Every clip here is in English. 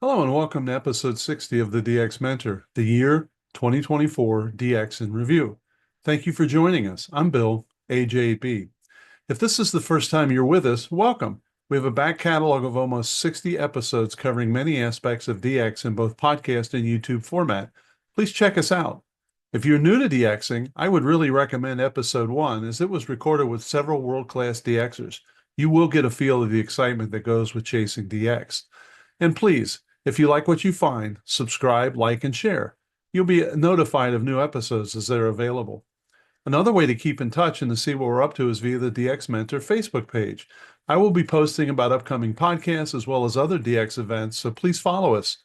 Hello and welcome to episode 60 of the DX Mentor, the year 2024 DX in Review. Thank you for joining us. I'm Bill, AJB. If this is the first time you're with us, welcome. We have a back catalog of almost 60 episodes covering many aspects of DX in both podcast and YouTube format. Please check us out. If you're new to DXing, I would really recommend episode 1 as it was recorded with several world-class DXers. You will get a feel of the excitement that goes with chasing DX. And please, if you like what you find, subscribe, like, and share. You'll be notified of new episodes as they're available. Another way to keep in touch and to see what we're up to is via the DX Mentor Facebook page. I will be posting about upcoming podcasts as well as other DX events, so please follow us.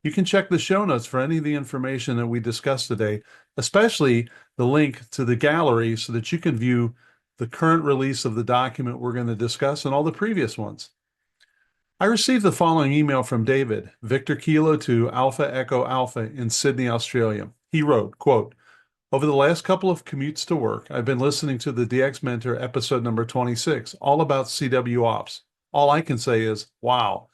You can check the show notes for any of the information that we discussed today, especially the link to the gallery so that you can view the current release of the document we're going to discuss and all the previous ones. I received the following email from David, Victor Kilo to Alpha Echo Alpha in Sydney, Australia. He wrote, quote, over the last couple of commutes to work, I've been listening to the DX Mentor episode number 26, all about CW Ops. All I can say is, wow,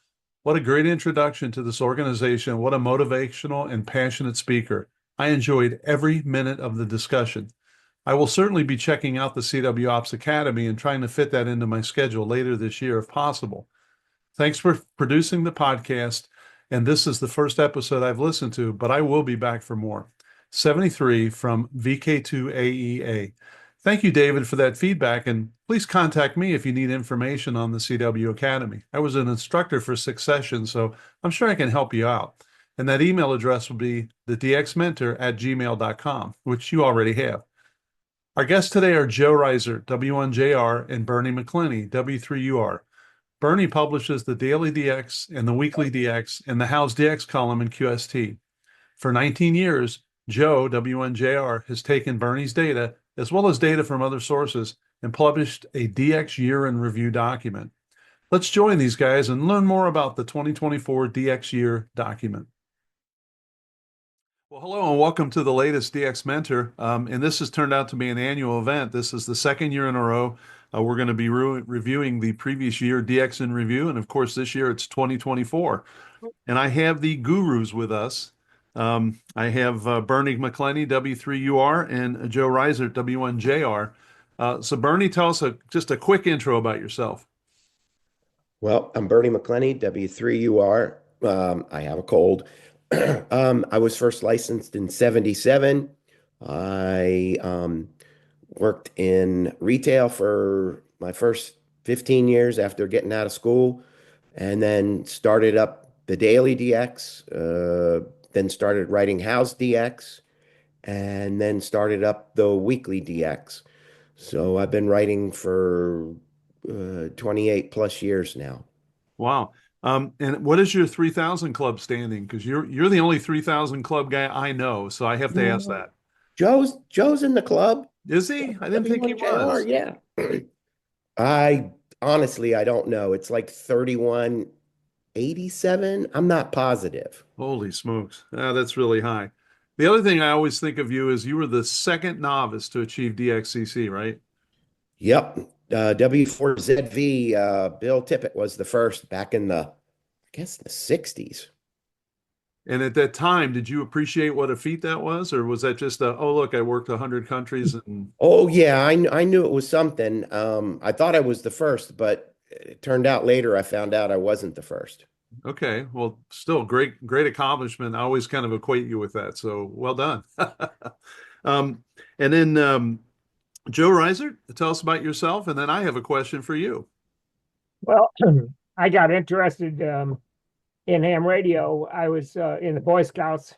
what a great introduction to this organization. What a motivational and passionate speaker. I enjoyed every minute of the discussion. I will certainly be checking out the CW Ops Academy and trying to fit that into my schedule later this year if possible. Thanks for producing the podcast. And this is the first episode I've listened to, but I will be back for more. 73 from VK2AEA. Thank you, David, for that feedback. And please contact me if you need information on the CW Academy. I was an instructor for 6 sessions, so I'm sure I can help you out. And that email address will be thedxmentor@gmail.com, which you already have. Our guests today are Joe Reiser, W1JR, and Bernie McClenny, W3UR. Bernie publishes the Daily DX and the Weekly DX and the How's DX column in QST. For 19 years, Joe, W1JR, has taken Bernie's data, as well as data from other sources, and published a DX year in review document. Let's join these guys and learn more about the 2024 DX year document. Well, hello and welcome to the latest DX Mentor. And this has turned out to be an annual event. This is the second year in a row. We're going to be reviewing the previous year DX in review. And of course, this year it's 2024. And I have the gurus with us. I have Bernie McClenny, W3UR, and Joe Reiser, W1JR. So Bernie, tell us just a quick intro about yourself. Well, I'm Bernie McClenny, W3UR. I have a cold. I was first licensed in 77. I worked in retail for my first 15 years after getting out of school, and then started up the Daily DX, then started writing House DX, and then started up the Weekly DX. So I've been writing for 28 plus years now. Wow. And what is your 3000 club standing? Because you're the only 3000 club guy I know, so I have to ask that. Joe's in the club. Is he? I didn't think he W1JR, was. yeah. I honestly, I don't know. It's like 3187. I'm not positive. Holy smokes. That's really high. The other thing I always think of you is you were the second novice to achieve DXCC, right? Yep. W4ZV, Bill Tippett was the first back in I guess the 60s. And at that time, did you appreciate what a feat that was? Or was that just oh, look, I worked 100 countries and Oh yeah, I knew it was something. I thought I was the first, but it turned out later I found out I wasn't the first. okay, well, still great accomplishment. I always kind of equate you with that. So well done. And then Joe Reiser, tell us about yourself, and then I have a question for you. Well, I got interested in ham radio. I was in the Boy Scouts,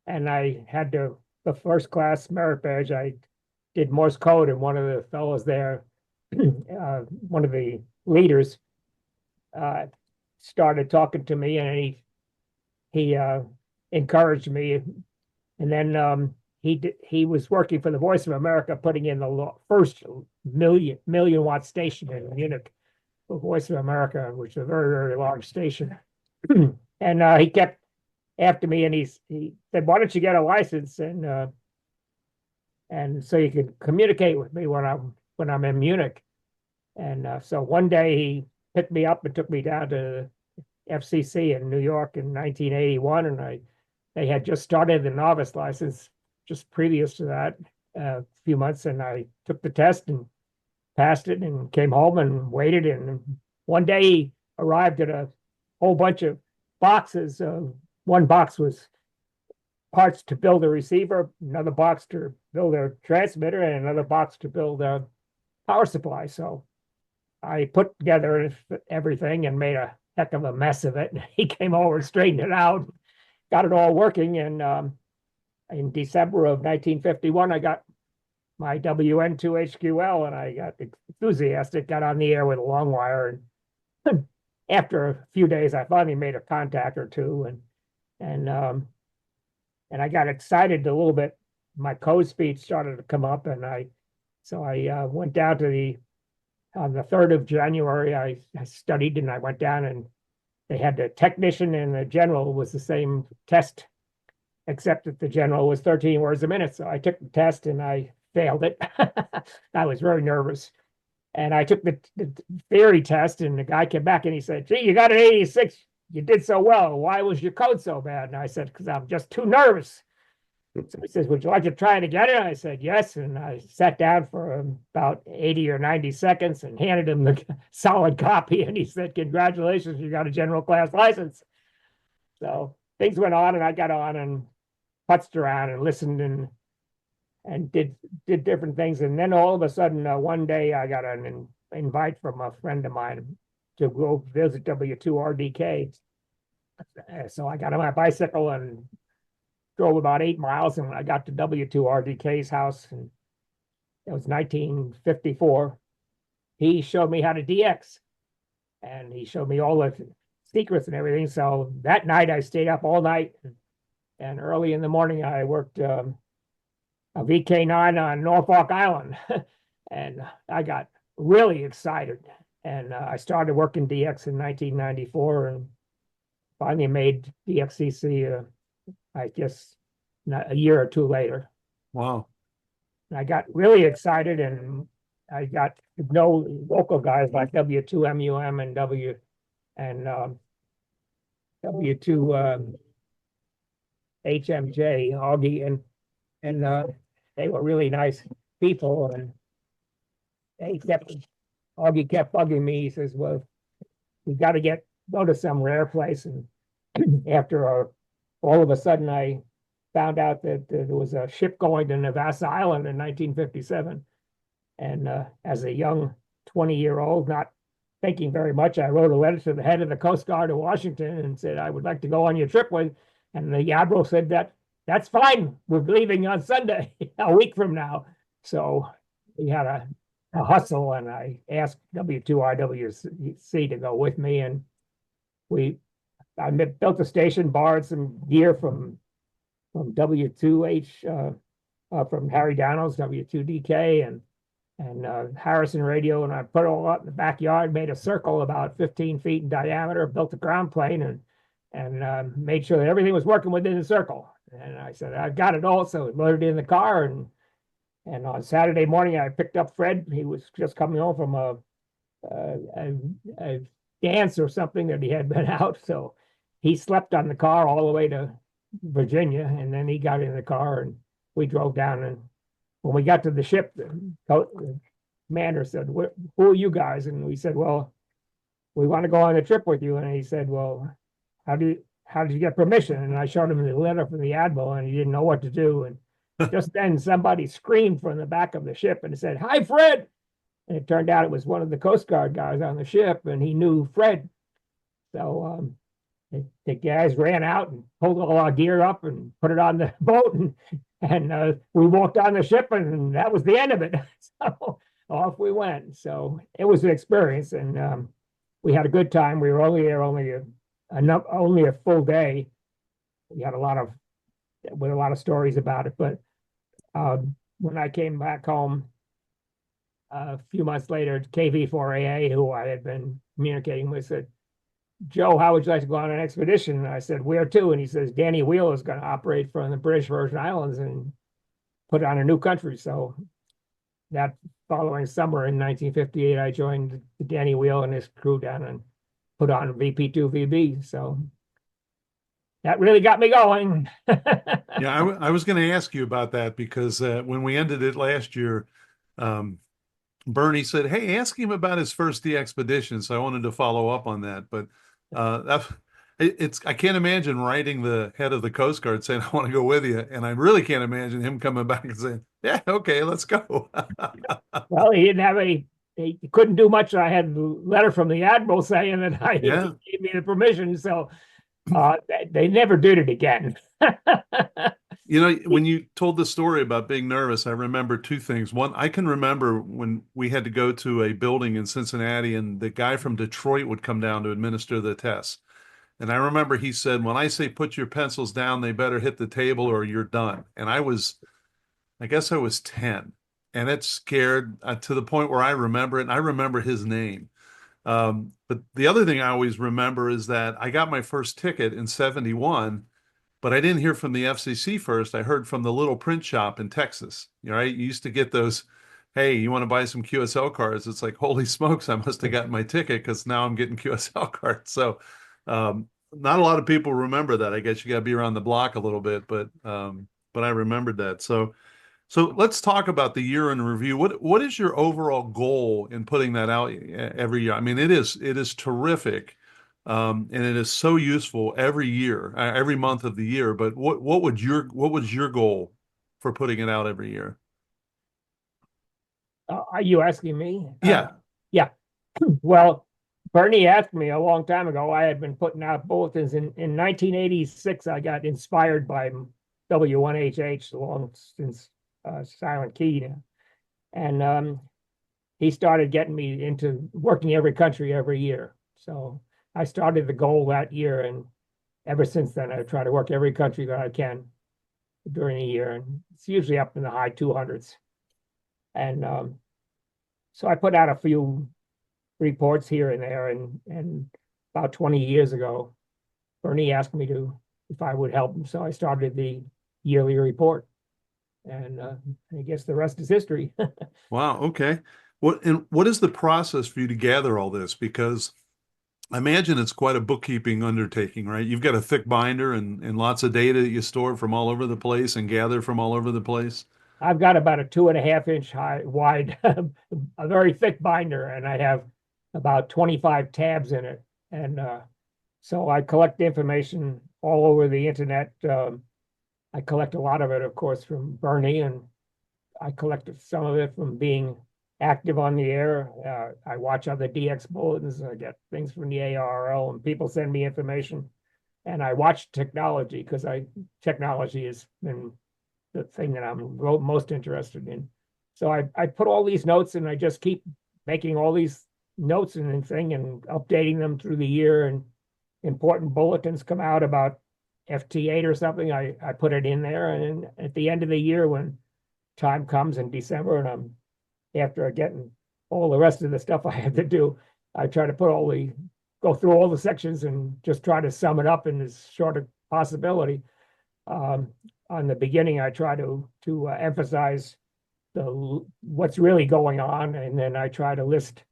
and I had the first class merit badge. I did Morse code, and one of the fellows there, one of the leaders, started talking to me, and he encouraged me. And then he was working for the Voice of America, putting in the first million watt station in Munich, the Voice of America, which is a very, very large station. And he kept after me, and he said, "Why don't you get a license and so you can communicate with me when I'm in Munich?" And so one day he picked me up and took me down to FCC in New York in 1981, and they had just started the novice license just previous to that, a few months, and I took the test and passed it and came home and waited. And one day he arrived at a whole bunch of boxes. One box was parts to build a receiver, another box to build a transmitter, and another box to build a power supply. So I put together everything and made a heck of a mess of it. He came over, straightened it out, got it all working. And in December of 1951, I got my WN2HQL, and I got enthusiastic, got on the air with a long wire. And after a few days, I finally made a contact or two, and I got excited a little bit. My code speed started to come up, and I went down to on the 3rd of January, I studied, and I went down, and they had the technician and the general was the same test, except that the general was 13 words a minute. So I took the test and I failed it. I was very nervous. And I took the theory test, and the guy came back and he said, "Gee, you got an 86. You did so well. Why was your code so bad?" And I said, "Because I'm just too nervous." So he says, "Would you like to try it again?" And I said, "Yes." And I sat down for about 80 or 90 seconds and handed him the solid copy. And he said, "Congratulations, you got a general class license." So things went on, and I got on and putzed around and listened and did different things. And then all of a sudden, one day I got an invite from a friend of mine to go visit W2RDK. So I got on my bicycle and drove about 8 miles, and when I got to W2RDK's house, and it was 1954, he showed me how to DX, and he showed me all the secrets and everything. So that night I stayed up all night, and early in the morning I worked a VK9 on Norfolk Island, and I got really excited. And I started working DX in 1994, and finally made DXCC, I guess, a year or two later. Wow. And I got really excited, and I got to know local guys like W2MUM and W2 HMJ, Augie, and they were really nice people. And Augie kept bugging me. He says, "Well, we got to go to some rare place." And after all of a sudden, I found out that there was a ship going to Navassa Island in 1957. And as a young 20-year-old, not thinking very much, I wrote a letter to the head of the Coast Guard of Washington and said, "I would like to go on your trip with." And the admiral said, "That's fine. We're leaving on Sunday, a week from now." So we had a hustle, and I asked W2RWC to go with me. And I built a station, borrowed some gear from W2H, from Harry Downes, W2DK, and Harrison Radio, and I put it all out in the backyard, made a circle about 15 feet in diameter, built a ground plane, and made sure that everything was working within the circle. And I said, "I've got it all." So loaded it in the car, and on Saturday morning I picked up Fred. He was just coming home from a dance or something that he had been out, so he slept on the car all the way to Virginia, and then he got in the car and we drove down. And when we got to the ship, the commander said, "Who are you guys?" And we said, "Well, we want to go on a trip with you." And he said, "Well, how did you get permission?" And I showed him the letter from the admiral, and he didn't know what to do. And just then somebody screamed from the back of the ship and said, "Hi, Fred." And it turned out it was one of the Coast Guard guys on the ship, and he knew Fred. So the guys ran out and pulled all our gear up and put it on the boat, and we walked on the ship, and that was the end of it. So off we went. So it was an experience, and we had a good time. We were only there only a full day. We had a lot of stories about it. But when I came back home a few months later, KV4AA, who I had been communicating with, said, "Joe, how would you like to go on an expedition?" And I said, "Where to?" And he says, "Danny Wheel is going to operate from the British Virgin Islands and put on a new country." So that following summer in 1958, I joined Danny Wheel and his crew down put on VP2 VB. So that really got me going. Yeah, I was going to ask you about that because when we ended it last year, um, Bernie said, "Hey, ask him about his first DXpedition." So I wanted to follow up on that, but that it's I can't imagine writing the head of the Coast Guard saying, "I want to go with you," and I really can't imagine him coming back and saying, "Yeah, okay, let's go." Well, he didn't have any, he couldn't do much. I had a letter from the admiral saying that he Yeah. gave me the permission. So they never did it again. You know, when you told the story about being nervous, I remember two things. One, I can remember when we had to go to a building in Cincinnati and the guy from Detroit would come down to administer the tests. And I remember he said, when I say put your pencils down, they better hit the table or you're done. And I guess I was 10. And it scared to the point where I remember it. And I remember his name. But the other thing I always remember is that I got my first ticket in 71, but I didn't hear from the FCC first. I heard from the little print shop in Texas. You know, right? You used to get those, hey, you want to buy some QSL cards? It's like, holy smokes, I must have gotten my ticket because now I'm getting QSL cards. So not a lot of people remember that. I guess you got to be around the block a little bit, but I remembered that. So let's talk about the year in review. What is your overall goal in putting that out every year? I mean, it is terrific, and it is so useful every year, every month of the year. But what was your goal for putting it out every year? Are you asking me? Yeah. Yeah. Well, Bernie asked me a long time ago. I had been putting out bulletins in 1986. I got inspired by W1HH, long since Silent Key, and he started getting me into working every country every year. So I started the goal that year, and ever since then, I try to work every country that I can during the year, and it's usually up in the high 200s. And so I put out a few reports here and there, and about 20 years ago, Bernie asked me to if I would help him, so I started the yearly report, and I guess the rest is history. Wow. Okay. What is the process for you to gather all this? Because I imagine it's quite a bookkeeping undertaking, right? You've got a thick binder and lots of data that you store from all over the place and gather from all over the place. I've got about a 2.5 inch high wide, a very thick binder, and I have about 25 tabs in it. And so I collect information all over the internet. I collect a lot of it, of course, from Bernie, and I collected some of it from being active on the air. I watch other DX bulletins. I get things from the ARRL, and people send me information. And I watch technology because technology has been the thing that I'm most interested in. So I put all these notes, and I just keep making all these notes and thing and updating them through the year. And important bulletins come out about FT8 or something, I put it in there. And at the end of the year, when time comes in December, and I'm after getting all the rest of the stuff I have to do, I try to go through all the sections and just try to sum it up in as short a possibility. On the beginning, I try to emphasize what's really going on, and then I try to list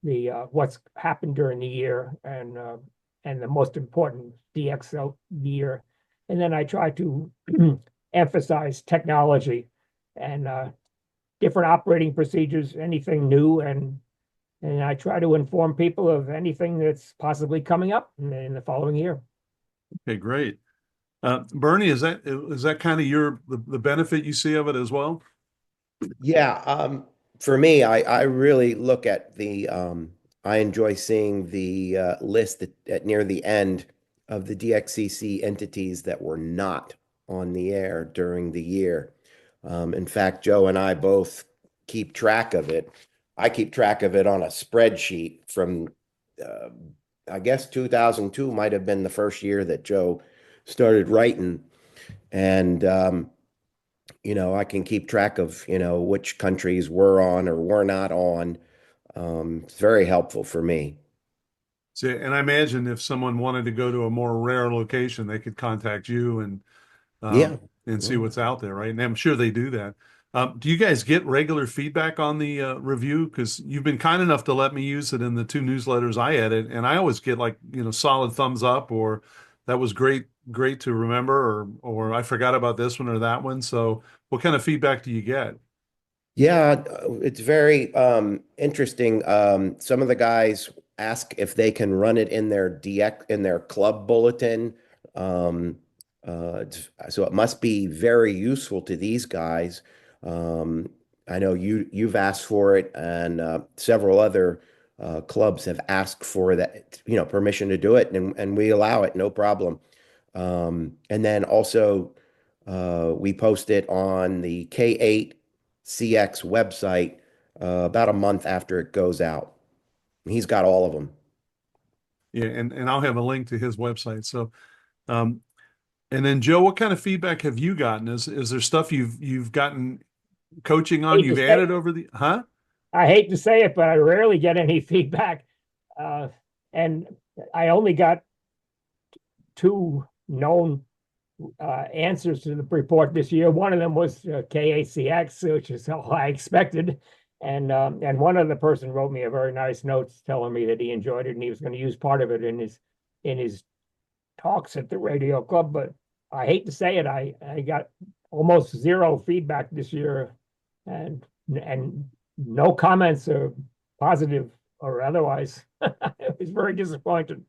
the what's happened during the year, and the most important DXL year, and then I try to emphasize technology and different operating procedures, anything new, and I try to inform people of anything that's possibly coming up in the following year. Okay, great. Bernie, is that kind of the benefit you see of it as well? Yeah, for me, I really look at I enjoy seeing the list at near the end of the DXCC entities that were not on the air during the year. In fact, Joe and I both keep track of it. I keep track of it on a spreadsheet from, uh, I guess 2002 might have been the first year that Joe started writing. And I can keep track of, which countries we're on or we're not on. It's very helpful for me. So, and I imagine if someone wanted to go to a more rare location, they could contact you Yeah. and see Yeah. what's out there, right? And I'm sure they do that. Do you guys get regular feedback on the review? Because you've been kind enough to let me use it in the two newsletters I edit, and I always get like, solid thumbs up, or that was great, great to remember, or I forgot about this one or that one. So what kind of feedback do you get? Yeah, it's very interesting. Some of the guys ask if they can run it in their DX in their club bulletin. Um, so it must be very useful to these guys. Um, I know you've asked for it, and several other clubs have asked for that, permission to do it, and we allow it, no problem. And then also we post it on the K8 CX website about a month after it goes out. He's got all of them. Yeah, and I'll have a link to his website. So, um, and then Joe, what kind of feedback have you gotten? Is there stuff you've gotten coaching on, Hate to you've say, added over the, huh? I hate to say it, but I rarely get any feedback. Uh, and I only got two known answers to the report this year. One of them was KACX, which is all I expected. And one other person wrote me a very nice note telling me that he enjoyed it and he was going to use part of it in his talks at the radio club. But I hate to say it, I got almost zero feedback this year, and no comments or positive or otherwise. It was very disappointed.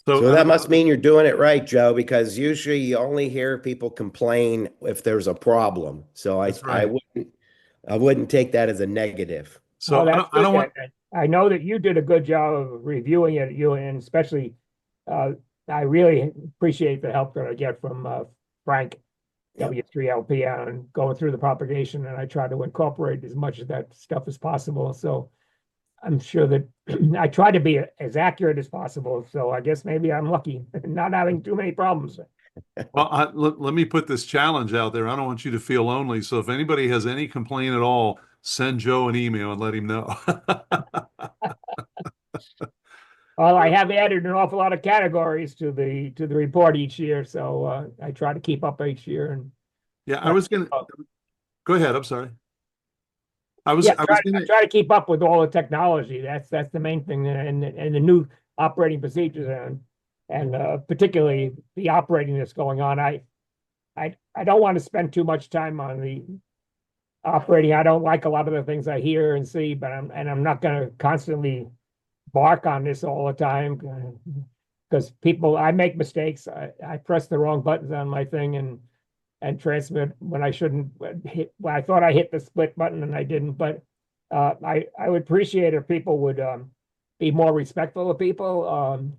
So I that don't, must mean you're doing it right, Joe, because usually you only hear people complain if there's a problem. So I that's I right. wouldn't take that as a negative. Oh, So that's I good. don't want, I know that you did a good job of reviewing it, you and especially uh, I really appreciate the help that I get from Frank Yep. W3LP and going through the propagation, and I try to incorporate as much of that stuff as possible. So I'm sure that I try to be as accurate as possible. So I guess maybe I'm lucky not having too many problems. well, let me put this challenge out there. I don't want you to feel lonely. So if anybody has any complaint at all, send Joe an email and let him know. Well, I have added an awful lot of categories to the report each year, so I try to keep up each year and Yeah, I try was to keep gonna up. go ahead. I'm sorry. I was Yeah, I was gonna try to keep up with all the technology. That's the main thing, and the new operating procedures and particularly the operating that's going on. I don't want to spend too much time on the operating. I don't like a lot of the things I hear and see, but I'm not going to constantly bark on this all the time because I make mistakes. I press the wrong buttons on my thing and transmit when I shouldn't hit. Well, I thought I hit the split button and I didn't, but I would appreciate if people would be more respectful of people.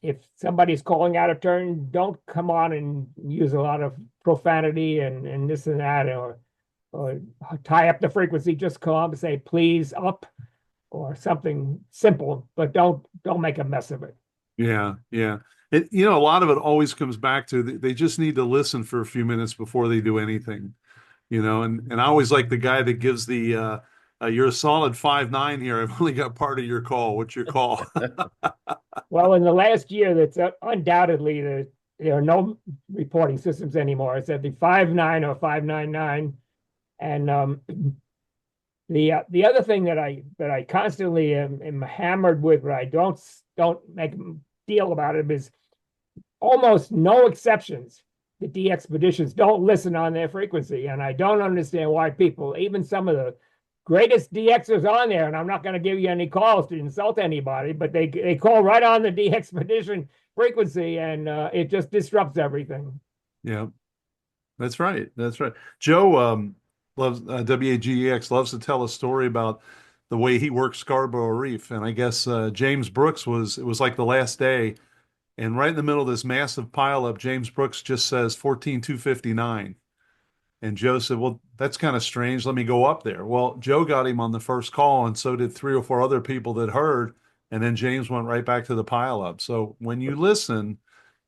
If somebody's calling out of turn, don't come on and use a lot of profanity and this and that, or tie up the frequency. Just come up and say please up or something simple, but don't make a mess of it. Yeah, yeah. A lot of it always comes back to they just need to listen for a few minutes before they do anything, and I always like the guy that gives the you're a solid 5'9" here. I've only got part of your call. What's your call? Well, in the last year, that's undoubtedly there are no reporting systems anymore. It's at the 5'9" or 599, and the other thing that I constantly am hammered with, but I don't make a deal about it, is almost no exceptions. The D expeditions don't listen on their frequency, and I don't understand why people, even some of the greatest DXers on there, and I'm not going to give you any calls to insult anybody, but they call right on the D expedition frequency, and it just disrupts everything. Yeah, that's right. That's right. Joe loves WAGEX loves to tell a story about the way he works Scarborough Reef, and I guess James Brooks it was like the last day. And right in the middle of this massive pileup, James Brooks just says 14,259. And Joe said, well, that's kind of strange. Let me go up there. Well, Joe got him on the first call, and so did three or four other people that heard. And then James went right back to the pileup. So when you listen,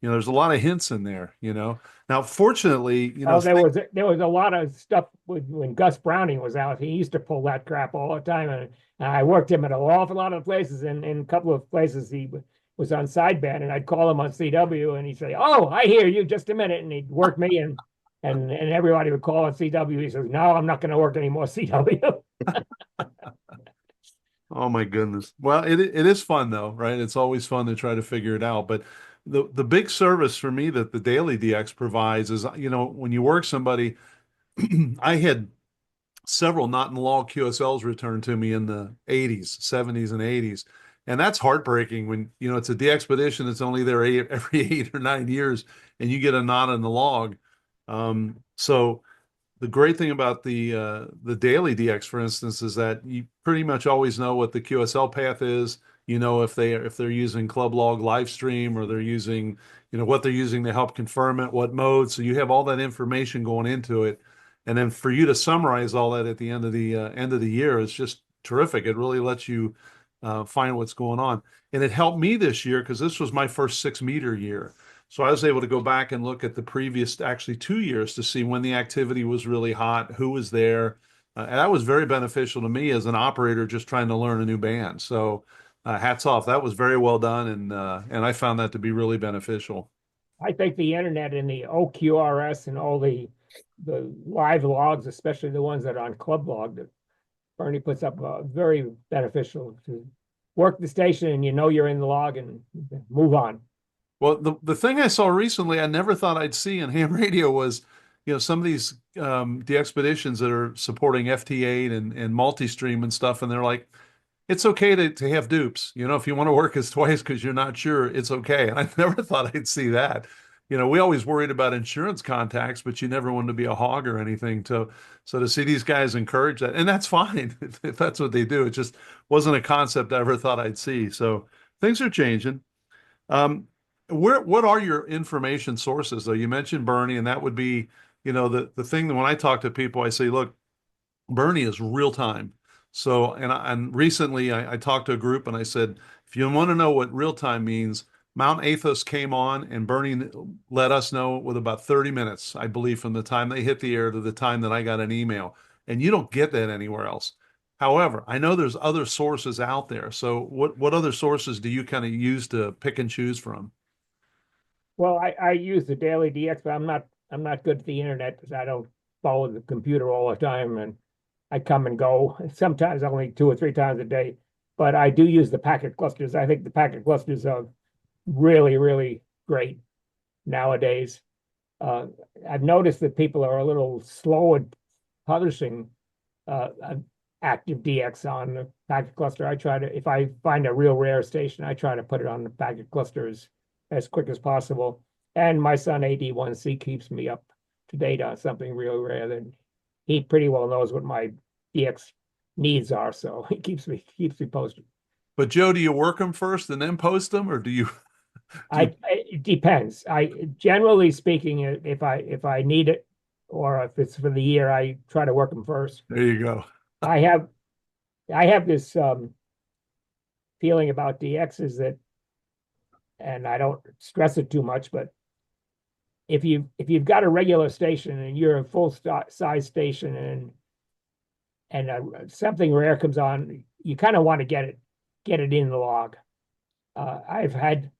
there's a lot of hints in there. Now, fortunately, Oh, there was a lot of stuff when Gus Browning was out. He used to pull that crap all the time, and I worked him at an awful lot of places. And in a couple of places, he was on sideband, and I'd call him on CW, and he'd say, "Oh, I hear you. Just a minute," and he'd work me, and everybody would call it CW. He says, "No, I'm not going to work any more CW." Oh my goodness. Well, it is fun though, right? It's always fun to try to figure it out. But the big service for me that the daily DX provides is, when you work somebody, I had several not in log QSLs returned to me in the 80s, 70s, and 80s. And that's heartbreaking when, it's a DXpedition that's only there every 8 or 9 years and you get a not in the log. So the great thing about the daily DX, for instance, is that you pretty much always know what the QSL path is. You know if they're using Club Log live stream or they're using, what they're using to help confirm it, what mode. So you have all that information going into it, and then for you to summarize all that at the end of the year is just terrific. It really lets you find what's going on, and it helped me this year because this was my first 6 meter year. So I was able to go back and look at the previous, actually 2 years, to see when the activity was really hot, who was there. And that was very beneficial to me as an operator just trying to learn a new band. So hats off. That was very well done. And I found that to be really beneficial. I think the internet and the OQRS and all the live logs, especially the ones that are on Club Log that Bernie puts up, very beneficial to work the station and you're in the log and move on. Well, the thing I saw recently, I never thought I'd see in ham radio was, some of these the expeditions that are supporting FT8 and multi-stream and stuff, and they're like, it's okay to have dupes. If you want to work as twice because you're not sure, it's okay. And I never thought I'd see that. We always worried about insurance contacts, but you never wanted to be a hog or anything. So to see these guys encourage that, and that's fine if that's what they do. It just wasn't a concept I ever thought I'd see. So things are changing. What are your information sources though? You mentioned Bernie, and that would be, the thing that when I talk to people, I say, look, Bernie is real time. So, and recently I talked to a group and I said, if you want to know what real time means, Mount Athos came on and Bernie let us know with about 30 minutes, I believe, from the time they hit the air to the time that I got an email. And you don't get that anywhere else. However, I know there's other sources out there. So what other sources do you kind of use to pick and choose from? Well, I use the daily DX, but I'm not good at the internet because I don't follow the computer all the time, and I come and go. Sometimes only 2 or 3 times a day, but I do use the packet clusters. I think the packet clusters are really, really great nowadays. I've noticed that people are a little slow at publishing active DX on the packet cluster. If I find a real rare station, I try to put it on the packet clusters as quick as possible. And my son AD1C keeps me up to date on something real rare. Then he pretty well knows what my DX needs are, so he keeps me posted. But Joe, do you work them first and then post them, or do you? It depends. I generally speaking, if I need it or if it's for the year, I try to work them first. There you go. I have this feeling about DXs that, and I don't stress it too much, but if you've got a regular station and you're a full size station and something rare comes on, you kind of want to get it in the log. I've had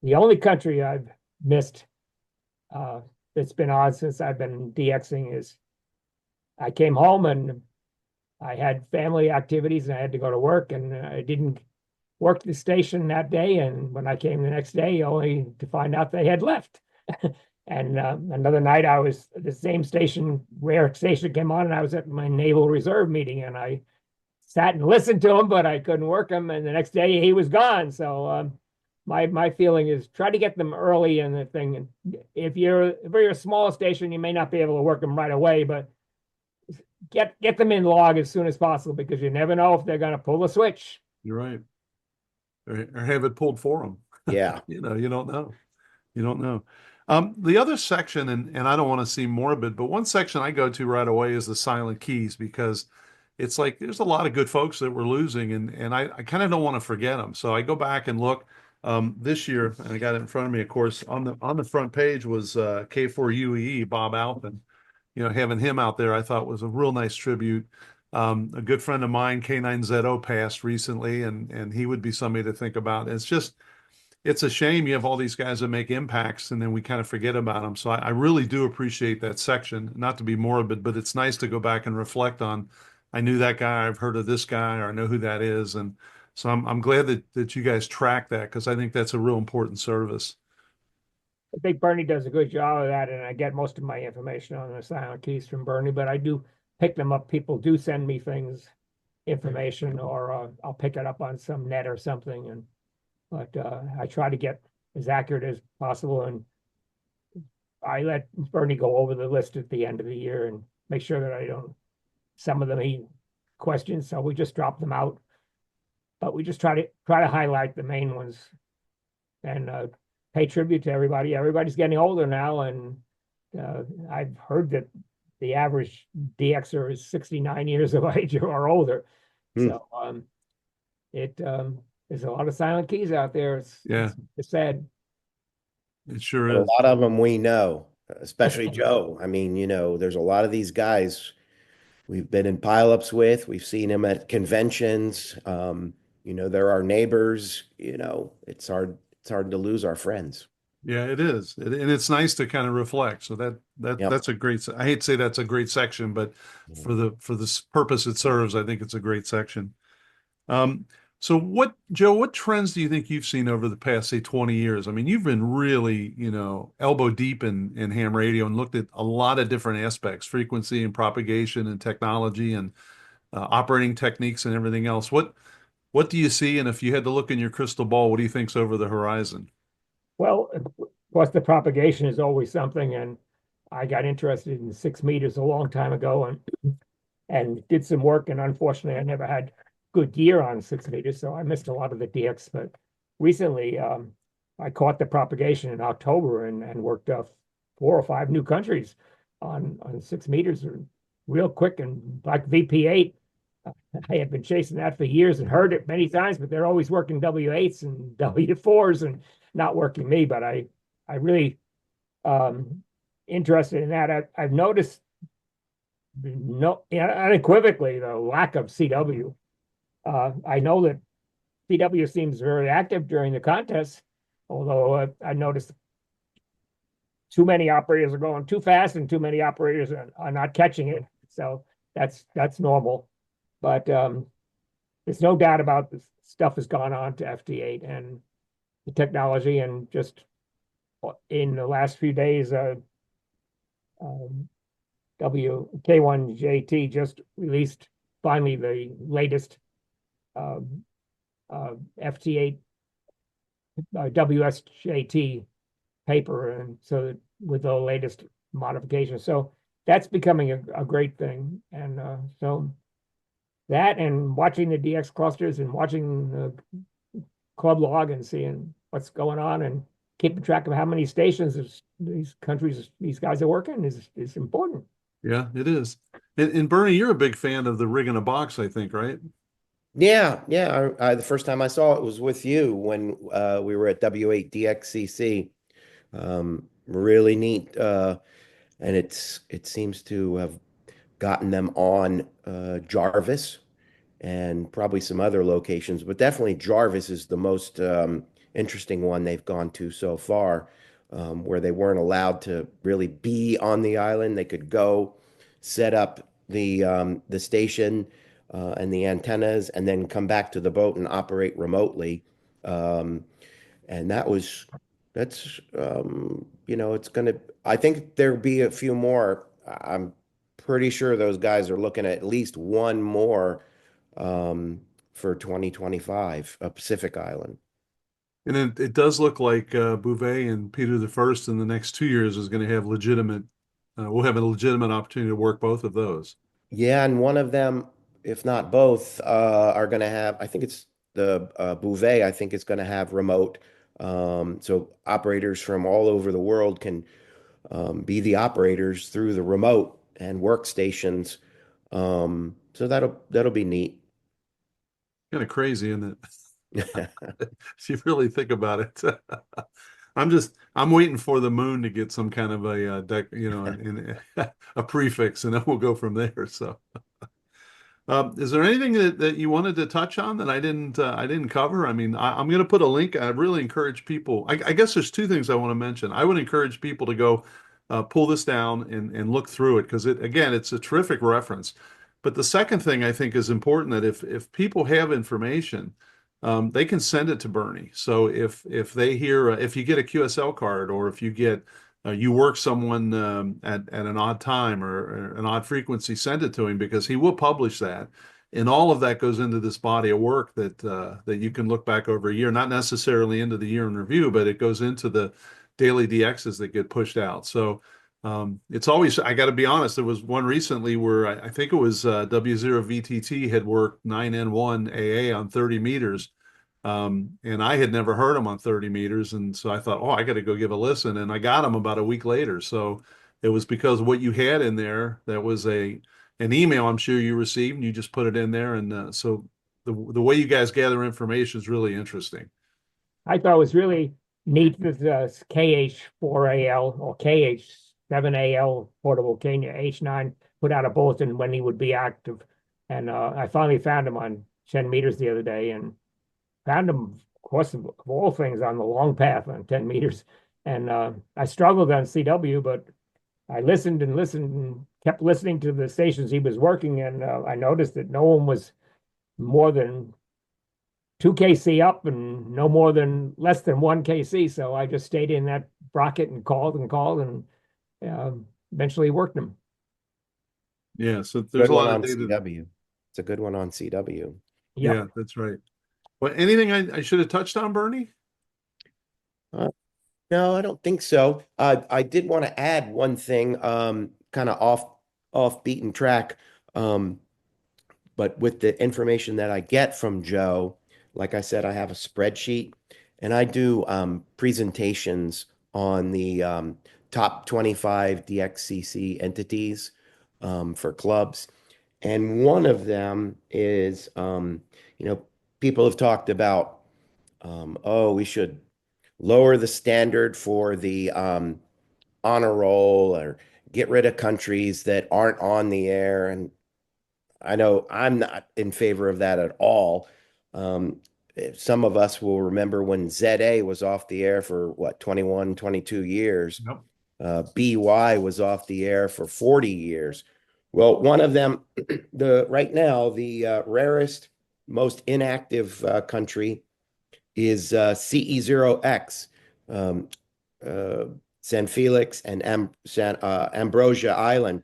the only country I've missed that's been odd since I've been DXing is I came home and I had family activities and I had to go to work and I didn't work the station that day. And when I came the next day, only to find out they had left. And another night I was the same station, rare station came on and I was at my Naval Reserve meeting and I sat and listened to him, but I couldn't work him. And the next day he was gone. So my feeling is try to get them early in the thing. And if you're a small station, you may not be able to work them right away, but get them in log as soon as possible because you never know if they're going to pull the switch. You're right. Or have it pulled for them. Yeah. You don't know. You don't know. The other section, and I don't want to seem morbid, but one section I go to right away is the silent keys because it's like there's a lot of good folks that we're losing, and I kind of don't want to forget them. So I go back and look. This year, and I got it in front of me, of course, on the front page was K4UEE, Bob Alpin. Having him out there I thought was a real nice tribute. A good friend of mine, K9ZO, passed recently, and he would be somebody to think about. it's a shame you have all these guys that make impacts and then we kind of forget about them. So I really do appreciate that section. Not to be morbid, but it's nice to go back and reflect on. I knew that guy. I've heard of this guy, or I know who that is, and so I'm glad that you guys track that because I think that's a real important service. I think Bernie does a good job of that, and I get most of my information on the silent keys from Bernie, but I do pick them up. People do send me things, information, or I'll pick it up on some net or something. But I try to get as accurate as possible, and I let Bernie go over the list at the end of the year and make sure that I don't. Some of them he questions, so we just drop them out. But we just try to highlight the main ones and pay tribute to everybody. Everybody's getting older now, and I've heard that the average DXer is 69 years of age or older. So there's a lot of silent keys out there. It's sad. It sure But a is. lot of them we know, especially Joe. I mean, there's a lot of these guys we've been in pileups with. We've seen them at conventions. They're our neighbors. It's hard to lose our friends. Yeah, it is. And it's nice to kind of reflect. So Yep. that's a great, I hate to say that's a great section, but for the purpose it serves, I think it's a great section. So Joe, what trends do you think you've seen over the past, say, 20 years? I mean, you've been really, elbow deep in ham radio and looked at a lot of different aspects, frequency and propagation and technology and operating techniques and everything else. What do you see? And if you had to look in your crystal ball, what do you think's over the horizon? Well, of course, the propagation is always something, and I got interested in 6 meters a long time ago, and did some work, and unfortunately, I never had good gear on 6 meters, so I missed a lot of the DX. But recently, I caught the propagation in October and worked 4 or 5 new countries on 6 meters real quick, and like VP8. I had been chasing that for years and heard it many times, but they're always working W8s and W4s and not working me. But I really interested in that. I've noticed unequivocally the lack of CW. I know that CW seems very active during the contest, although I noticed too many operators are going too fast and too many operators are not catching it. So that's normal. But there's no doubt about the stuff has gone on to FT8 and the technology, and just in the last few days, WK1JT just released finally the latest FT8 WSJT paper, and so with the latest modifications. So that's becoming a great thing, and so that, and watching the DX clusters and watching the club log and seeing what's going on and keeping track of how many stations these countries, these guys are working is important. Yeah, it is. And Bernie, you're a big fan of the rig in a box, I think, right? Yeah. The first time I saw it was with you when we were at W8 DXCC. Really neat. And it seems to have gotten them on Jarvis and probably some other locations, but definitely Jarvis is the most interesting one they've gone to so far, where they weren't allowed to really be on the island. They could go set up the station and the antennas, and then come back to the boat and operate remotely. And it's gonna. I think there'll be a few more. I'm pretty sure those guys are looking at least one more for 2025, a Pacific Island. And it does look like Bouvet and Peter the First in the next 2 years is going to have we'll have a legitimate opportunity to work both of those. Yeah, and one of them, if not both, are going to have, I think it's the Bouvet, I think it's going to have remote. So operators from all over the world can be the operators through the remote and workstations. So that'll be neat. Kind of crazy, isn't it? If you really think about it. I'm waiting for the moon to get some kind of a a prefix, and then we'll go from there. So Is there anything that you wanted to touch on that I didn't cover? I mean, I'm going to put a link. I really encourage people. I guess there's two things I want to mention. I would encourage people to go pull this down and look through it because again, it's a terrific reference. But the second thing I think is important that if people have information, they can send it to Bernie. So if they hear if you get a QSL card or if you get you work someone at an odd time or an odd frequency, send it to him because he will publish that. And all of that goes into this body of work that you can look back over a year, not necessarily into the year in review, but it goes into the daily DXs that get pushed out. So it's always, I got to be honest, there was one recently where I think it was W0VTT had worked 9N1 AA on 30 meters. And I had never heard him on 30 meters. And so I thought, oh, I got to go give a listen. And I got him about a week later. So it was because what you had in there, that was an email I'm sure you received, and you just put it in there. And so the way you guys gather information is really interesting. I thought it was really neat that the KH4AL or KH7AL portable H9 put out a bulletin when he would be active. And I finally found him on 10 meters the other day and found him, of course, of all things, on the long path on 10 meters. And I struggled on CW, but I listened and listened and kept listening to the stations he was working. And I noticed that no one was more than 2 kc up and no more than less than 1 kc. So I just stayed in that bracket and called and eventually worked them. Yeah, so there's Good a one lot on of data. CW. It's a good one on CW. Yep. Yeah, that's right. Well, anything I should have touched on, Bernie? No, I don't think so. I did want to add one thing, kind of off beaten track. But with the information that I get from Joe, like I said, I have a spreadsheet and I do presentations on the top 25 DXCC entities for clubs. And one of them is, people have talked about, oh, we should lower the standard for the honor roll or get rid of countries that aren't on the air. And I know I'm not in favor of that at all. Some of us will remember when ZA was off the air for what, 21, 22 years. Nope. BY was off the air for 40 years. Well, one of them, right now, the rarest, most inactive country is CE0X, San Felix and Ambrosia Island.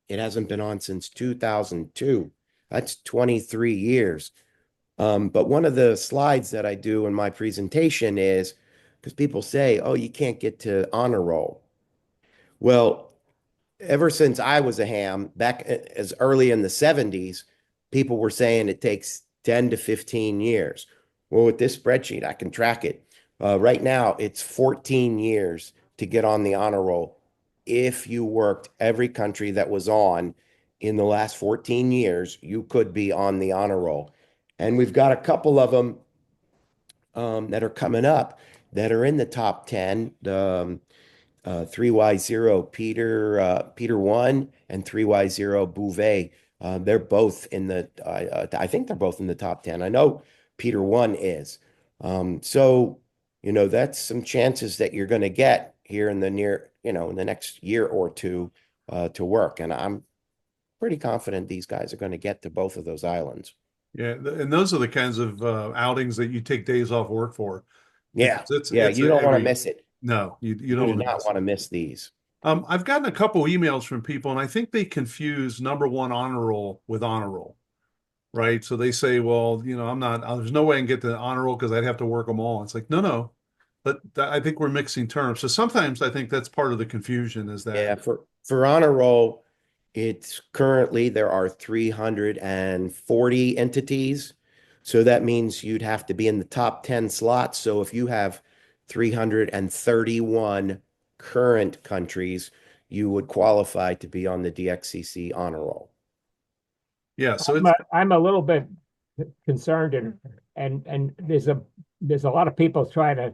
It hasn't been on since 2002. That's 23 years. But one of the slides that I do in my presentation is, because people say, oh, you can't get to honor roll. Well, ever since I was a ham, back as early in the 70s, people were saying it takes 10 to 15 years. Well, with this spreadsheet, I can track it. Right now, it's 14 years to get on the honor roll. If you worked every country that was on in the last 14 years, you could be on the honor roll. And we've got a couple of them that are coming up that are in the top 10. 3Y0 Peter 1 and 3Y0 Bouvet. They're both in the, I think they're both in the top 10. I know Peter 1 is. So, that's some chances that you're going to get here in the in the next year or two to work. And I'm pretty confident these guys are going to get to both of those islands. Yeah, and those are the kinds of outings that you take days off work for. Yeah, It's you don't want to miss it. No, you You don't do not want to miss these. I've gotten a couple emails from people, and I think they confuse number one honor roll with honor roll, right? So they say, well, I'm not, there's no way I can get the honor roll because I'd have to work them all. It's like, no. But I think we're mixing terms. So sometimes I think that's part of the confusion is that. Yeah, for honor roll, it's currently there are 340 entities. So that means you'd have to be in the top 10 slots. So if you have 331 current countries, you would qualify to be on the DXCC honor roll. Yeah, so I'm a little bit concerned, and there's a lot of people trying to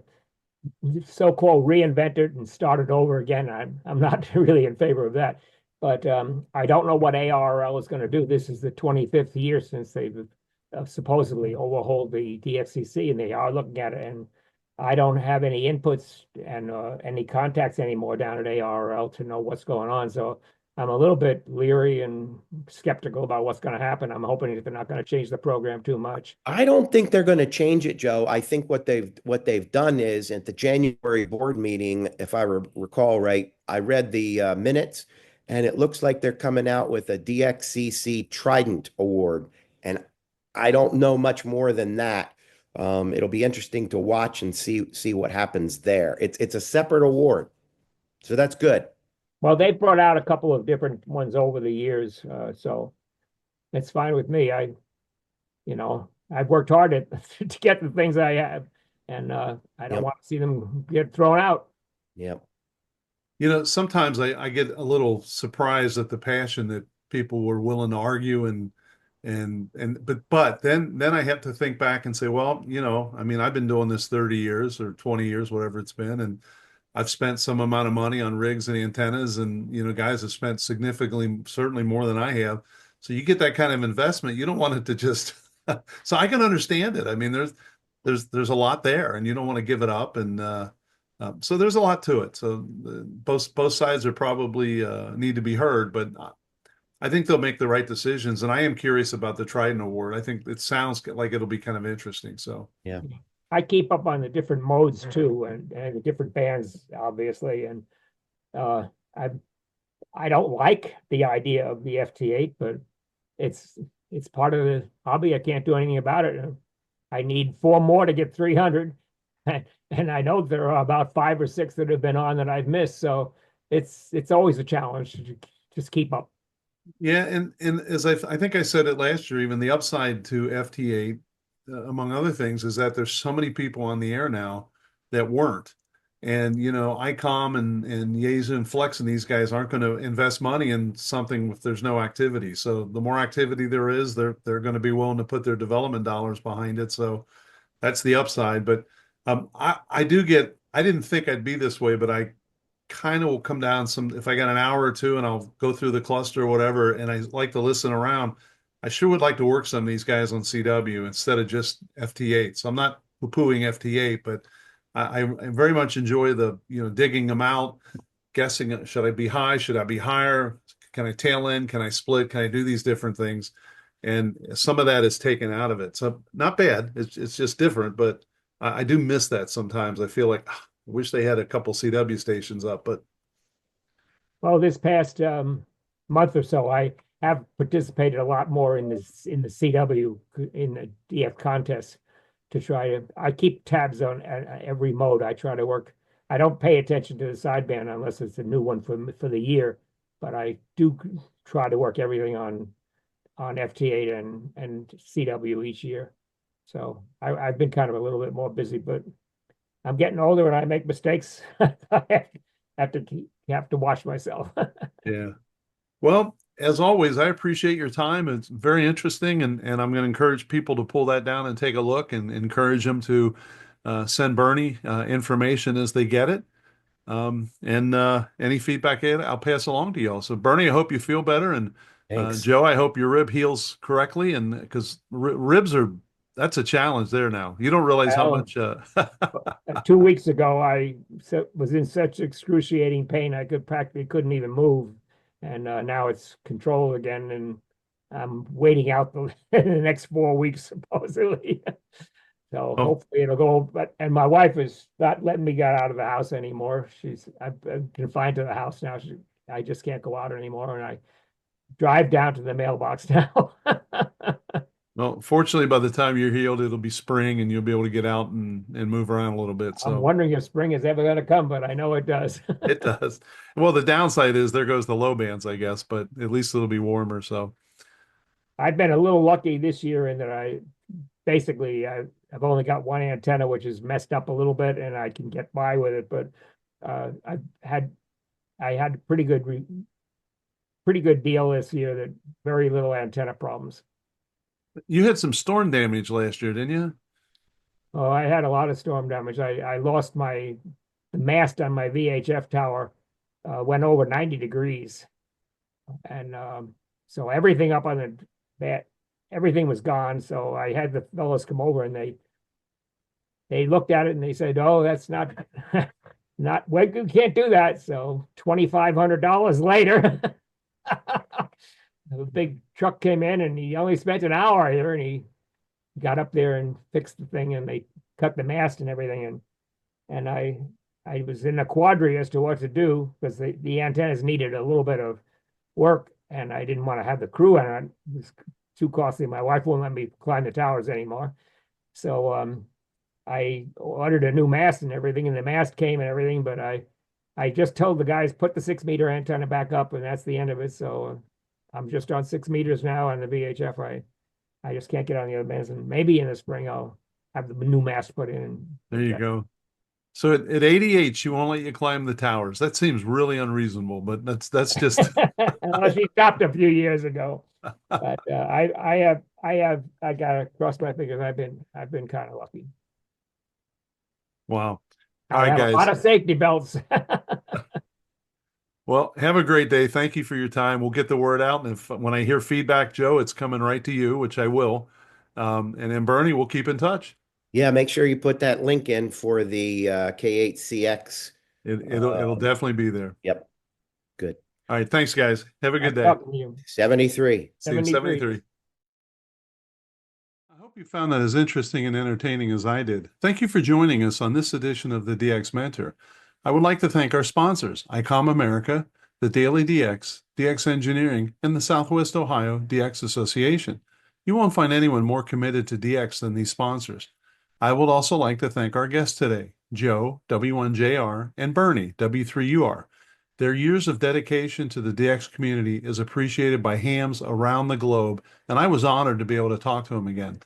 so-called reinvent it and start it over again. I'm not really in favor of that. But I don't know what ARL is going to do. This is the 25th year since they've supposedly overhauled the DXCC, and they are looking at it. And I don't have any inputs and any contacts anymore down at ARL to know what's going on. So I'm a little bit leery and skeptical about what's going to happen. I'm hoping that they're not going to change the program too much. I don't think they're going to change it, Joe. I think what they've done is at the January board meeting, if I recall right, I read the minutes, and it looks like they're coming out with a DXCC Trident Award, and I don't know much more than that. It'll be interesting to watch and see what happens there. It's a separate award, so that's good. Well, they've brought out a couple of different ones over the years, so it's fine with me. I've worked hard to get the things I have, and I don't Yep. want to see them get thrown out. Yep. Sometimes I get a little surprised at the passion that people were willing to argue but then I have to think back and say, well, I mean, I've been doing this 30 years or 20 years, whatever it's been, and I've spent some amount of money on rigs and antennas, and guys have spent significantly, certainly more than I have. So you get that kind of investment, you don't want it to just. So I can understand it. I mean, there's a lot there, and you don't want to give it up, and so there's a lot to it. So both sides are probably need to be heard, but I think they'll make the right decisions. And I am curious about the Trident Award. I think it sounds like it'll be kind of interesting. So Yeah. I keep up on the different modes too, and the different bands, obviously. And uh, I I don't like the idea of the FT8, but it's it's part of the hobby. I can't do anything about it. I need four more to get 300, and I know there are about five or six that have been on that I've missed. So it's always a challenge to just keep up. yeah, and as I think I said it last year, even the upside to FT8, among other things, is that there's so many people on the air now that weren't. And ICOM and Yaesu and Flex and these guys aren't going to invest money in something if there's no activity. So the more activity there is, they're going to be willing to put their development dollars behind it. So that's the upside. But I didn't think I'd be this way, but I kind of will come down if I got an hour or two and I'll go through the cluster or whatever, and I like to listen around. I sure would like to work some of these guys on CW instead of just FT8. So I'm not poo-pooing FT8, but I very much enjoy the digging them out, guessing, should I be high, should I be higher, can I tail in, can I split, can I do these different things, and some of that is taken out of it. So not bad. It's just different, but I do miss that sometimes. I feel like I wish they had a couple CW stations up, but Well, this past month or so, I have participated a lot more in the CW in the DF contests to try to. I keep tabs on every mode. I try to work. I don't pay attention to the sideband unless it's a new one for the year, but I do try to work everything on FT8 and CW each year. So I've been kind of a little bit more busy, but I'm getting older and I make mistakes. I have to watch myself. yeah. Well, as always, I appreciate your time. It's very interesting, and I'm going to encourage people to pull that down and take a look, and encourage them to send Bernie information as they get it. And any feedback I'll pass along to you all. So, Bernie, I hope you feel better, and Thanks. Joe, I hope your rib heals correctly, and because ribs that's a challenge there now. You don't realize how Well, much. 2 weeks ago, I was in such excruciating pain I practically couldn't even move, and now it's controlled again, and I'm waiting out the next 4 weeks supposedly. So Oh, hopefully it'll go. And my wife is not letting me get out of the house anymore. I'm confined to the house now. I just can't go out anymore, and I drive down to the mailbox now. well, fortunately, by the time you're healed, it'll be spring, and you'll be able to get out and move around a little bit. I'm So. wondering if spring is ever going to come, but I know it does. It does. Well, the downside is there goes the low bands, I guess, but at least it'll be warmer. So, I've been a little lucky this year in that I've only got one antenna, which is messed up a little bit, and I can get by with it. But I had a pretty good deal this year. That very little antenna problems. you had some storm damage last year, didn't you? Oh, I had a lot of storm damage. I lost the mast on my VHF tower, went over 90 degrees, And so everything up on the bat, everything was gone. So I had the fellows come over and they looked at it and they said, "Oh, that's not not well, you can't do that." So $2,500 later, the big truck came in and he only spent an hour here and he got up there and fixed the thing and they cut the mast and everything. And I was in a quandary as to what to do because the antennas needed a little bit of work and I didn't want to have the crew on it. It was too costly. My wife won't let me climb the towers anymore. So I ordered a new mast and everything, and the mast came and everything, but I just told the guys put the 6-meter antenna back up, and that's the end of it. So I'm just on 6 meters now on the VHF. I just can't get on the other bands, and maybe in the spring I'll have the new mast put in. There you go. So at 88, she won't let you climb the towers. That seems really unreasonable, but that's just Well, she stopped a few years ago. But I gotta cross my fingers. I've been kind of lucky. wow. I All right, have a lot guys. of safety belts. Well, have a great day. Thank you for your time. We'll get the word out. And if when I hear feedback, Joe, it's coming right to you, which I will. And then Bernie, we'll keep in touch. Yeah, make sure you put that link in for the K8CX. It'll definitely be there. Yep. Good. All right. Thanks, guys. Have a good day. Talking to you. 73. See you in 73. I hope you found that as interesting and entertaining as I did. Thank you for joining us on this edition of the DX Mentor. I would like to thank our sponsors, ICOM America, the Daily DX, DX Engineering, and the Southwest Ohio DX Association. You won't find anyone more committed to DX than these sponsors. I would also like to thank our guests today, Joe, W1JR, and Bernie, W3UR. Their years of dedication to the DX community is appreciated by hams around the globe, and I was honored to be able to talk to them again.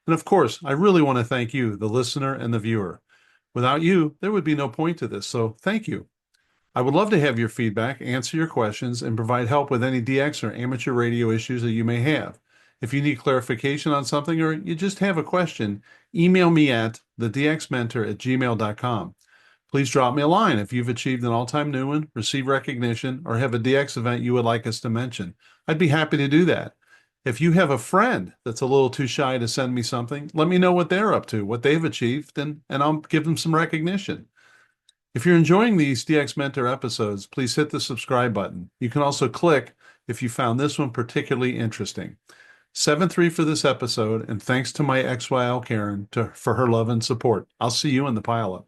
And of course, I really want to thank you, the listener and the viewer. Without you, there would be no point to this, so thank you. I would love to have your feedback, answer your questions, and provide help with any DX or amateur radio issues that you may have. If you need clarification on something or you just have a question, email me at thedxmentor@gmail.com. Please drop me a line if you've achieved an all-time new one, received recognition, or have a DX event you would like us to mention. I'd be happy to do that. If you have a friend that's a little too shy to send me something, let me know what they're up to, what they've achieved, and I'll give them some recognition. If you're enjoying these DX Mentor episodes, please hit the subscribe button. You can also click if you found this one particularly interesting. 7-3 for this episode, and thanks to my ex-YL Karen for her love and support. I'll see you in the pileup.